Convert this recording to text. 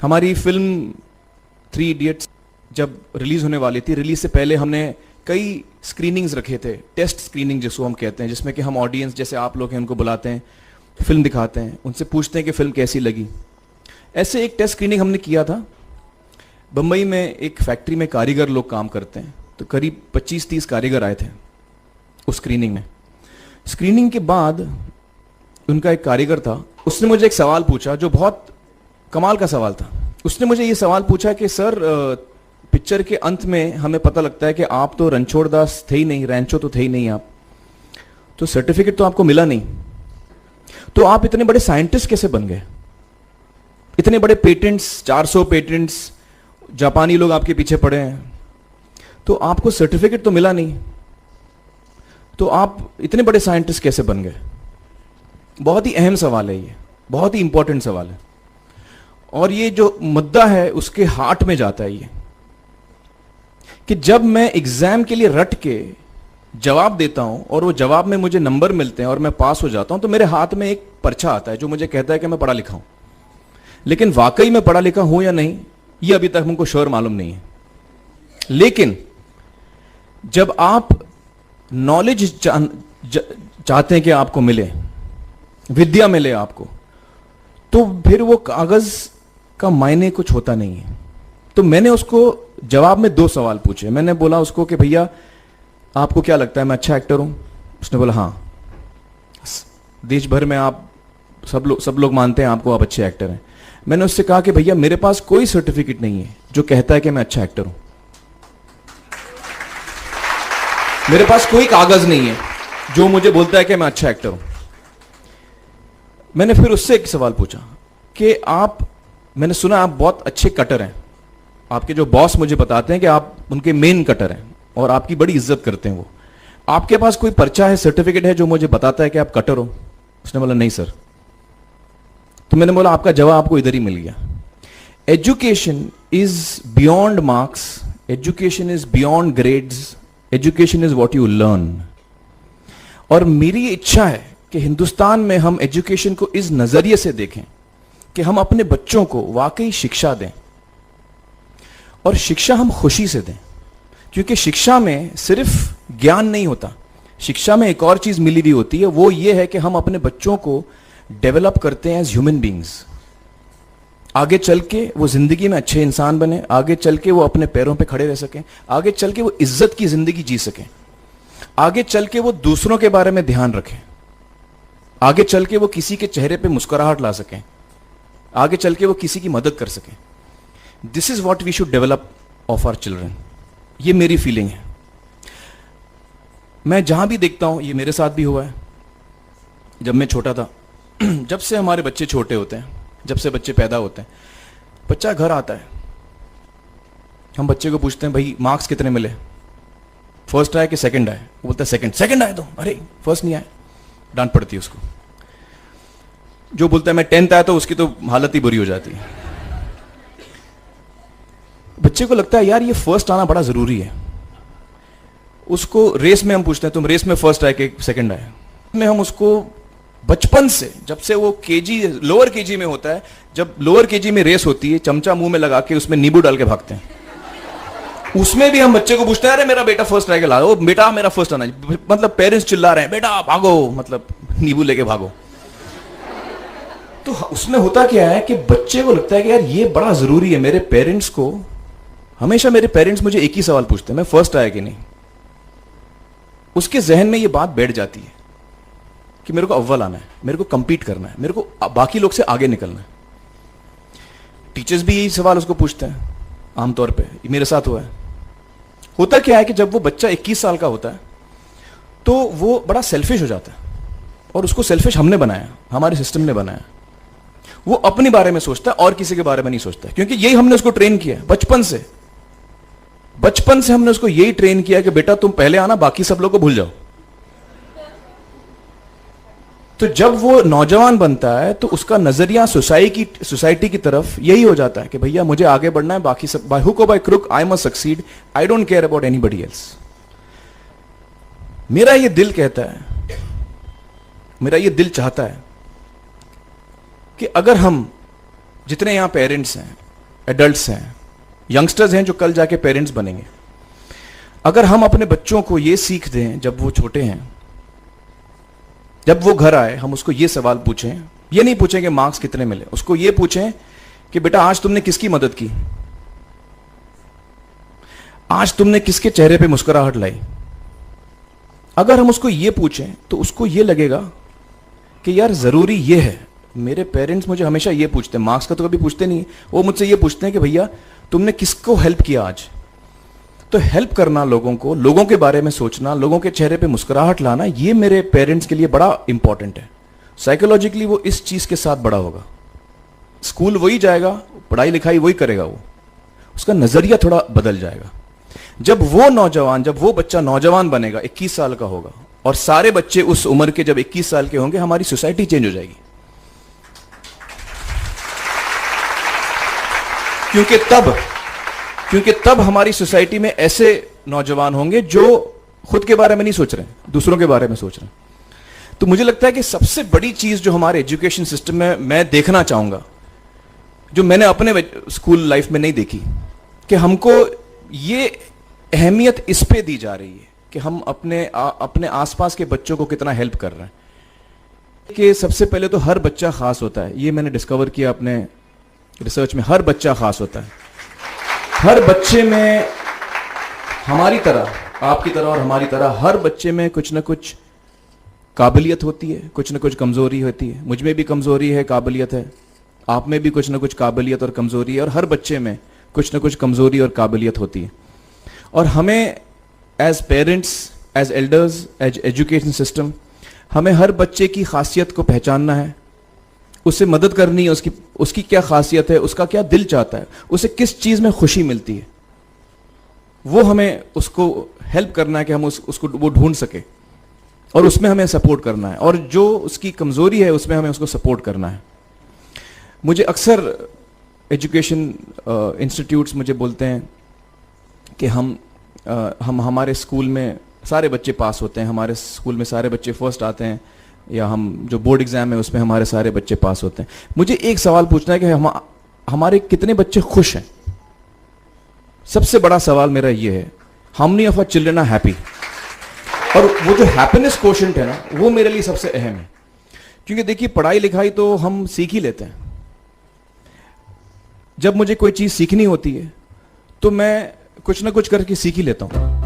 हमारी film three idiots जब release होने वाली थी, रिलीज से पहले हमने कई स्क्रीनिंग्स रखे थे, टेस्ट स्क्रीनिंग जिसको हम कहते हैं, जिसमें कि हम ऑडियंस जैसे आप लोग हैं उनको बुलाते हैं, फिल्म दिखाते हैं, उनसे पूछते हैं कि फिल्म कैसी लगी। ऐसे एक टेस्ट स्क्रीनिंग हमने किया था। बम्बई में एक फैक्ट्री में कारीगर लोग काम करते हैं, तो करीब 25-30 कारीगर आए थे उस स्क्रीनिंग में। स्क्रीनिंग के बाद उनका एक कारीगर था, उसने मुझे एक सवाल पूछा जो बहुत कमाल का सवाल था। उसने मुझे ये सवाल पूछा कि सर, पिक्चर के अंत में हमें पता लगता है कि आप तो रणछोड़ दास थे ही नहीं, रैंचो तो थे ही नहीं आप, तो सर्टिफिकेट तो आपको मिला नहीं, तो आप इतने बड़े साइंटिस्ट कैसे बन गए? इतने बड़े पेटेंट्स, 400 पेटेंट्स, जापानी लोग आपके पीछे पड़े हैं, तो आपको सर्टिफिकेट तो मिला नहीं, तो आप इतने बड़े साइंटिस्ट कैसे बन गए? बहुत ही अहम सवाल है ये, बहुत ही इंपॉर्टेंट सवाल है, और ये जो मुद्दा है उसके हार्ट में जाता है ये, कि जब मैं एग्जाम के लिए रट के जवाब देता हूं और वो जवाब में मुझे नंबर मिलते हैं और मैं पास हो जाता हूं, तो मेरे हाथ में एक पर्चा आता है जो मुझे कहता है कि मैं पढ़ा लिखा हूं। लेकिन वाकई में पढ़ा लिखा हूं या नहीं, ये अभी तक हमको श्योर मालूम नहीं है। लेकिन जब आप नॉलेज चाहते हैं कि आपको मिले, विद्या मिले आपको, तो फिर वो कागज का मायने कुछ होता नहीं है। तो मैंने उसको जवाब में 2 सवाल पूछे। मैंने बोला उसको कि भैया आपको क्या लगता है मैं अच्छा एक्टर हूं? उसने बोला हाँ, देश भर में आप सब लोग मानते हैं आपको, आप अच्छे एक्टर हैं। मैंने उससे कहा कि भैया मेरे पास कोई सर्टिफिकेट नहीं है जो कहता है कि मैं अच्छा एक्टर हूं, मेरे पास कोई कागज नहीं है जो मुझे बोलता है कि मैं अच्छा एक्टर हूं। मैंने फिर उससे एक सवाल पूछा कि मैंने सुना आप बहुत अच्छे कटर हैं, आपके जो बॉस मुझे बताते हैं कि आप उनके मेन कटर हैं और आपकी बड़ी इज्जत करते हैं वो, आपके पास कोई पर्चा है, सर्टिफिकेट है जो मुझे बताता है कि आप कटर हो? उसने बोला नहीं सर। तो मैंने बोला आपका जवाब आपको इधर ही मिल गया। Education is beyond marks, education is beyond grades, education is what you learn. और मेरी इच्छा है कि हिंदुस्तान में हम एजुकेशन को इस नजरिए से देखें कि हम अपने बच्चों को वाकई शिक्षा दें, और शिक्षा हम खुशी से दें, क्योंकि शिक्षा में सिर्फ ज्ञान नहीं होता, शिक्षा में एक और चीज मिली हुई होती है, वो ये है कि हम अपने बच्चों को डेवलप करते हैं एज ह्यूमन बींग्स। आगे चल के वो जिंदगी में अच्छे इंसान बने, आगे चल के वो अपने पैरों पे खड़े रह सकें, आगे चल के वो इज्जत की जिंदगी जी सकें, आगे चल के वो दूसरों के बारे में ध्यान रखें, आगे चल के वो किसी के चेहरे पे मुस्कुराहट ला सकें, आगे चल के वो किसी की मदद कर सकें। This is what we should develop of our children. ये मेरी फीलिंग है। मैं जहां भी देखता हूं, ये मेरे साथ भी हुआ है जब मैं छोटा था। जब से हमारे बच्चे छोटे होते हैं, जब से बच्चे पैदा होते हैं, बच्चा घर आता है, हम बच्चे को पूछते हैं भाई मार्क्स कितने मिले, फर्स्ट आया कि सेकंड आया? वो बोलता है सेकंड। सेकंड आया तो अरे फर्स्ट नहीं आया, डांट पड़ती है उसको। जो बोलता है मैं 10th आया तो उसकी तो हालत ही बुरी हो जाती है। बच्चे को लगता है यार ये फर्स्ट आना बड़ा जरूरी है। उसको रेस में हम पूछते हैं तुम रेस में फर्स्ट आए कि सेकंड आए? में हम उसको बचपन से, जब से वो केजी, लोअर केजी में होता है, जब लोअर केजी में रेस होती है, चमचा मुंह में लगा के उसमें नींबू डाल के भागते हैं, उसमें भी हम बच्चे को पूछते हैं अरे मेरा बेटा फर्स्ट आएगा, ला, ओ बेटा मेरा फर्स्ट आना, मतलब पेरेंट्स चिल्ला रहे हैं बेटा भागो, मतलब नींबू लेके भागो। तो उसमें होता क्या है कि बच्चे को लगता है कि यार ये बड़ा जरूरी है। मेरे पेरेंट्स को हमेशा, मेरे पेरेंट्स मुझे एक ही सवाल पूछते हैं, मैं फर्स्ट आया कि नहीं। उसके जहन में ये बात बैठ जाती है कि मेरे को अव्वल आना है, मेरे को कंपीट करना है, मेरे को बाकी लोग से आगे निकलना है। टीचर्स भी यही सवाल उसको पूछते हैं आमतौर पे, मेरे साथ हुआ है। होता क्या है कि जब वो बच्चा 21 साल का होता है तो वो बड़ा सेल्फिश हो जाता है, और उसको सेल्फिश हमने बनाया, हमारे सिस्टम ने बनाया। वो अपने बारे में सोचता है और किसी के बारे में नहीं सोचता, क्योंकि यही हमने उसको ट्रेन किया बचपन से। बचपन से हमने उसको यही ट्रेन किया कि बेटा तुम पहले आना, बाकी सब लोग को भूल जाओ। तो जब वो नौजवान बनता है तो उसका नजरिया सोसाइटी की तरफ यही हो जाता है कि भैया मुझे आगे बढ़ना है, बाकी सब बाय हुक और by crook I must succeed, I don't care about anybody else. मेरा ये दिल कहता है, मेरा ये दिल चाहता है कि अगर हम जितने यहां पेरेंट्स हैं एडल्ट्स हैं, यंगस्टर्स हैं जो कल जाके पेरेंट्स बनेंगे, अगर हम अपने बच्चों को ये सीख दें जब वो छोटे हैं, जब वो घर आए हम उसको ये सवाल पूछें, ये नहीं पूछें कि मार्क्स कितने मिले, उसको ये पूछें कि बेटा आज तुमने किसकी मदद की, आज तुमने किसके चेहरे पे मुस्कुराहट लाई। अगर हम उसको ये पूछें तो उसको ये लगेगा कि यार जरूरी ये है, मेरे पेरेंट्स मुझे हमेशा ये पूछते हैं, मार्क्स का तो कभी पूछते नहीं, वो मुझसे ये पूछते हैं कि भैया तुमने किसको हेल्प किया आज। तो हेल्प करना लोगों को, लोगों के बारे में सोचना, लोगों के चेहरे पे मुस्कुराहट लाना, ये मेरे पेरेंट्स के लिए बड़ा इंपॉर्टेंट है। साइकोलॉजिकली वो इस चीज के साथ बड़ा होगा, स्कूल वही जाएगा, पढ़ाई लिखाई वही करेगा, वो उसका नजरिया थोड़ा बदल जाएगा। जब वो बच्चा नौजवान बनेगा, 21 साल का होगा, और सारे बच्चे उस उम्र के जब 21 साल के होंगे, हमारी सोसाइटी चेंज हो जाएगी। क्योंकि तब हमारी सोसाइटी में ऐसे नौजवान होंगे जो खुद के बारे में नहीं सोच रहे, दूसरों के बारे में सोच रहे हैं। तो मुझे लगता है कि सबसे बड़ी चीज जो हमारे एजुकेशन सिस्टम में मैं देखना चाहूंगा, जो मैंने अपने स्कूल लाइफ में नहीं देखी, कि हमको ये अहमियत इस पे दी जा रही है कि हम अपने आसपास के बच्चों को कितना हेल्प कर रहे हैं। कि सबसे पहले तो हर बच्चा खास होता है, ये मैंने डिस्कवर किया अपने रिसर्च में। हर बच्चा खास होता है, हर बच्चे में हमारी तरह, आपकी तरह और हमारी तरह, हर बच्चे में कुछ ना कुछ काबिलियत होती है, कुछ ना कुछ कमजोरी होती है। मुझ में भी कमजोरी है, काबिलियत है, आप में भी कुछ ना कुछ काबिलियत और कमजोरी है, और हर बच्चे में कुछ ना कुछ कमजोरी और काबिलियत होती है। और हमें as parents, as elders, as education system, हमें हर बच्चे की खासियत को पहचानना है, उससे मदद करनी है, उसकी क्या खासियत है, उसका क्या दिल चाहता है, उसे किस चीज में खुशी मिलती है, वो हमें उसको हेल्प करना है कि हम उसको वो ढूंढ सके, और उसमें हमें सपोर्ट करना है, और जो उसकी कमजोरी है उसमें हमें उसको सपोर्ट करना है। मुझे अक्सर एजुकेशन इंस्टीट्यूट्स मुझे बोलते हैं कि हम हमारे स्कूल में सारे बच्चे पास होते हैं, हमारे स्कूल में सारे बच्चे फर्स्ट आते हैं, या हम जो बोर्ड एग्जाम है उसमें हमारे सारे बच्चे पास होते हैं। मुझे एक सवाल पूछना है कि हमारे कितने बच्चे खुश हैं। सबसे बड़ा सवाल मेरा ये है, how many of our children are happy. और वो जो हैप्पीनेस कोशेंट है ना, वो मेरे लिए सबसे अहम है। क्योंकि देखिए, पढ़ाई लिखाई तो हम सीख ही लेते हैं। जब मुझे कोई चीज सीखनी होती है तो मैं कुछ ना कुछ करके सीख ही लेता हूं।